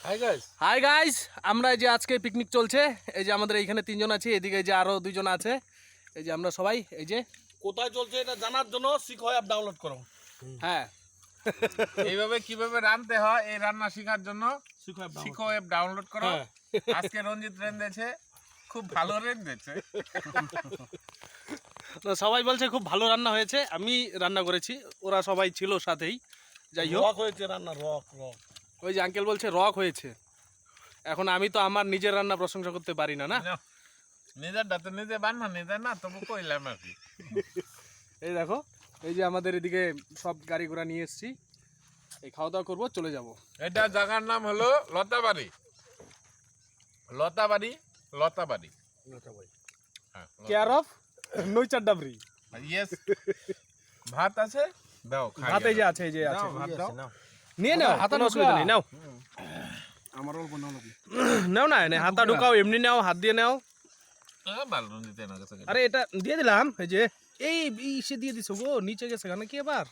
Hi guys, আমরা এই যে আজকে পিকনিক চলছে। এই যে আমাদের এইখানে 3 জন আছি, এদিকে এই যে আরো 2 জন আছে। এই যে আমরা সবাই এই যে কোথায় চলছে এটা জানার জন্য সিকো অ্যাপ ডাউনলোড করো। হ্যাঁ এইভাবে কিভাবে রাঁধতে হয় এই রান্না শেখার জন্য সিকো অ্যাপ শিখো অ্যাপ ডাউনলোড করো। হ্যাঁ। আজকে রঞ্জিত রেঁধেছে, খুব ভালো রেঁধেছে। তো সবাই বলছে খুব ভালো রান্না হয়েছে। আমি রান্না করেছি, ওরা সবাই ছিল সাথেই। যাই হোক, রক হয়েছে রান্না, রক রক। ওই যে আঙ্কেল বলছে রক হয়েছে। এখন আমি তো আমার নিজের রান্না প্রশংসা করতে পারি না, না? নিজেরটা তো নিজে বান্না নিজে না, তবু কইলাম আর কি। এই দেখো, এই যে আমাদের এদিকে সব গাড়ি ঘোড়া নিয়ে এসেছি। এই খাওয়া দাওয়া করবো, চলে যাব। এটা জায়গার নাম হলো লতাবাড়ি। লতাবাড়ি, লতাবাড়ি। হ্যাঁ, কেয়ার অফ নৈচার ডাবরি। ইয়েস। ভাত আছে, দাও খাই। ভাত এই যে আছে, এই যে আছে। ভাত দাও। নিয়ে নাও, হাতা অসুবিধা নেই, নাও। আমার অল্প নাও নাকি? নাও না, এনে হাতা ঢুকাও, এমনি নাও, হাত দিয়ে নাও। ভালো রঞ্জিত এনে গেছে। আরে এটা দিয়ে দিলাম, এই যে এই ইসে দিয়ে দিছো গো, নিচে গেছে কেন কি আবার?